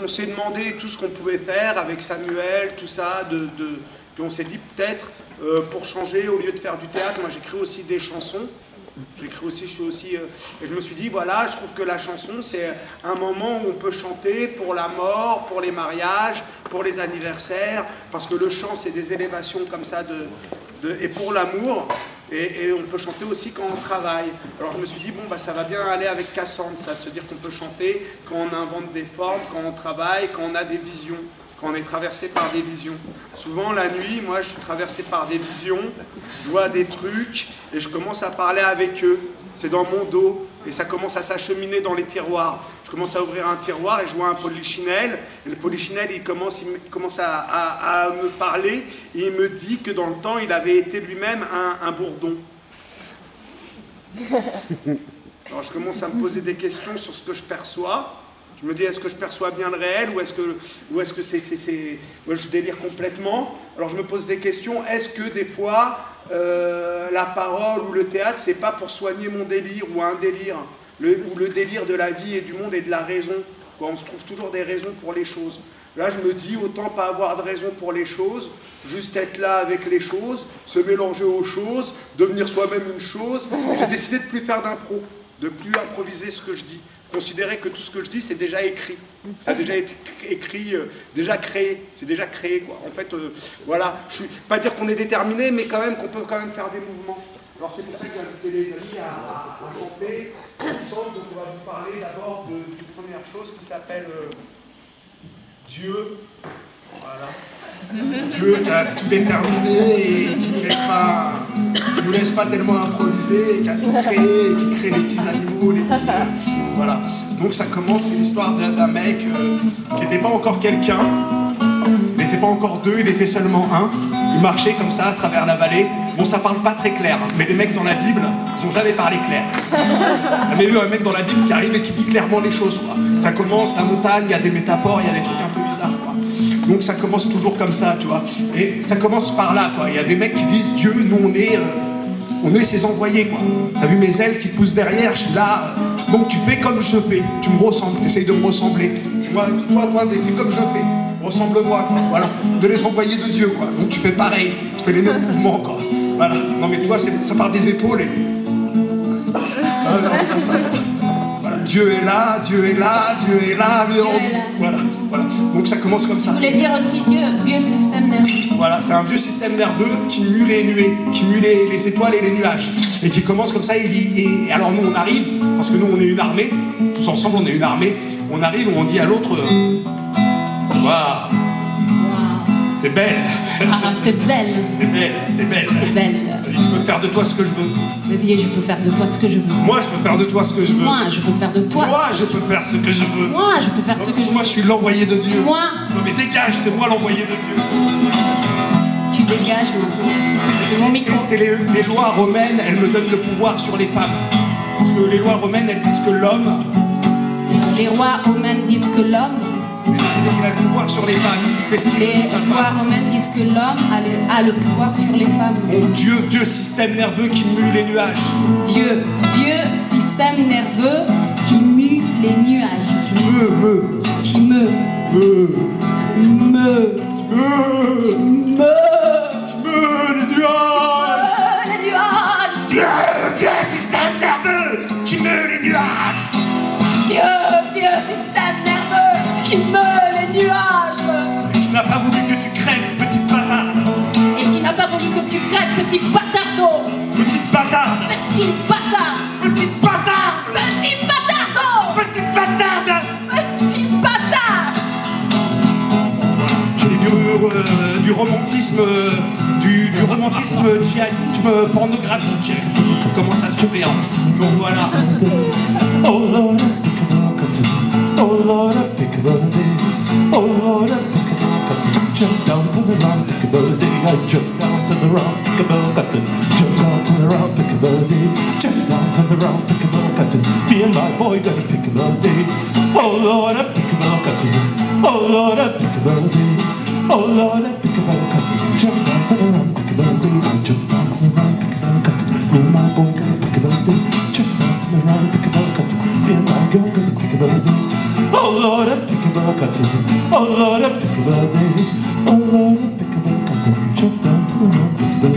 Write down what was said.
On s'est demandé tout ce qu'on pouvait faire avec Samuel, tout ça, puis on s'est dit peut-être, pour changer, au lieu de faire du théâtre, moi j'écris aussi des chansons. J'écris aussi, et je me suis dit, voilà, je trouve que la chanson, c'est un moment où on peut chanter pour la mort, pour les mariages, pour les anniversaires, parce que le chant, c'est des élévations comme ça, et pour l'amour, et on peut chanter aussi quand on travaille. Alors je me suis dit, bon, bah, ça va bien aller avec Cassandre, ça, de se dire qu'on peut chanter quand on invente des formes, quand on travaille, quand on a des visions. Quand on est traversé par des visions. Souvent, la nuit, moi, je suis traversé par des visions, je vois des trucs, et je commence à parler avec eux. C'est dans mon dos, et ça commence à s'acheminer dans les tiroirs. Je commence à ouvrir un tiroir, et je vois un polichinelle, et le polichinelle, il commence à me parler, et il me dit que dans le temps, il avait été lui-même un bourdon. Alors, je commence à me poser des questions sur ce que je perçois. Je me dis, est-ce que je perçois bien le réel ou est-ce que je délire complètement? Alors je me pose des questions, est-ce que des fois, la parole ou le théâtre, c'est pas pour soigner mon délire ou un délire, ou le délire de la vie et du monde et de la raison, quoi. On se trouve toujours des raisons pour les choses. Là, je me dis, autant pas avoir de raison pour les choses, juste être là avec les choses, se mélanger aux choses, devenir soi-même une chose. Et j'ai décidé de plus faire d'impro, de plus improviser ce que je dis. Considérer que tout ce que je dis, c'est déjà écrit. Ça a déjà été écrit, déjà créé. C'est déjà créé, quoi. En fait, voilà. Je ne vais pas dire qu'on est déterminé, mais quand même qu'on peut quand même faire des mouvements. Alors c'est pour ça que j'ai invité les amis à chanter ensemble. Donc on va vous parler d'abord d'une première chose qui s'appelle Dieu. Voilà. Dieu qui a tout déterminé et qui ne nous laisse pas tellement improviser, et qui a tout créé, et qui crée les petits animaux, les petits... voilà. Donc ça commence, c'est l'histoire d'un mec qui n'était pas encore quelqu'un, il n'était pas encore deux, il était seulement un. Il marchait comme ça à travers la vallée. Bon, ça parle pas très clair, hein, mais les mecs dans la Bible, ils n'ont jamais parlé clair. Vous avez vu un mec dans la Bible qui arrive et qui dit clairement les choses, quoi. Ça commence, la montagne, il y a des métaphores, il y a des trucs un peu bizarres, quoi. Donc ça commence toujours comme ça, tu vois. Et ça commence par là, quoi. Il y a des mecs qui disent, Dieu, nous on est ses envoyés, quoi. T'as vu mes ailes qui poussent derrière, je suis là. Donc tu fais comme je fais, tu me ressembles, tu essayes de me ressembler. Toi, fais comme je fais, ressemble-moi, quoi. Voilà, de les envoyer de Dieu, quoi. Donc tu fais pareil, tu fais les mêmes mouvements, quoi. Voilà. Non mais toi, ça part des épaules et... ça va vers comme ça, quoi. Voilà. Dieu est là, Dieu est là, Dieu est là, viens en nous. Voilà, voilà. Donc ça commence comme ça. Vous voulez dire aussi Dieu, vieux système nerveux. Voilà, c'est un vieux système nerveux qui mue les nuées, qui mue les étoiles et les nuages. Et qui commence comme ça, et alors nous on arrive, parce que nous on est une armée, tous ensemble on est une armée, on arrive, on dit à l'autre, waouh, t'es belle. Ah, t'es belle. T'es belle, t'es belle. T'es belle. Je peux faire de toi ce que je veux. Vas-y, je peux faire de toi ce que je veux. Moi, je peux faire de toi ce que je veux. Moi, je peux faire de toi. Moi, je peux faire ce que je veux. Moi, je peux faire ce que je veux. Moi, je suis l'envoyé de Dieu. Moi. Non, mais dégage, c'est moi l'envoyé de Dieu. Tu dégages maintenant. C'est les lois romaines, elles me donnent le pouvoir sur les femmes. Parce que les lois romaines, elles disent que l'homme... Les lois romaines disent que l'homme... Il a le pouvoir sur les femmes. Les lois romaines disent que l'homme a le pouvoir sur les femmes. Mon Dieu, vieux système nerveux qui mue les nuages. Dieu, vieux système nerveux qui mue les nuages. Qui me. Les nuages. Les nuages. Dieu, vieux système nerveux qui meut les nuages. Dieu, vieux système nerveux qui meut les nuages. Et qui n'a pas voulu que tu crèves, petite bâtarde. Et qui n'a pas voulu que tu crèves, petit bâtardo. Petite bâtarde. Petit bâtard. Petite bâtarde. Petit bâtardo. Petite bâtarde. Petit bâtard. C'est du romantisme, du romantisme djihadisme pornographique qui commence à se faire. Donc voilà. Oh Lord, oh Lord, pick a melody. Oh Lord, pick a melody. Jump down to the round, pick a melody. I jump down to the round, pick a melody. Jump down to the round, pick a melody. Jump down to the round, pick a melody. Me and my boy gonna pick a melody. Oh Lord, pick a melody. Oh Lord, pick a melody. Oh Lord, pick a melody. Jump down to the round, pick a melody. I jump down to the round, pick a melody. Me and my boy gonna pick a melody. Jump down to the round, pick a melody. Me and my girl gonna pick a melody. Oh Lord, pick a melody. pickleball cotton. Oh Lord, a pickleball day. Oh Lord, a pickleball cotton. Jump down to the round pickleball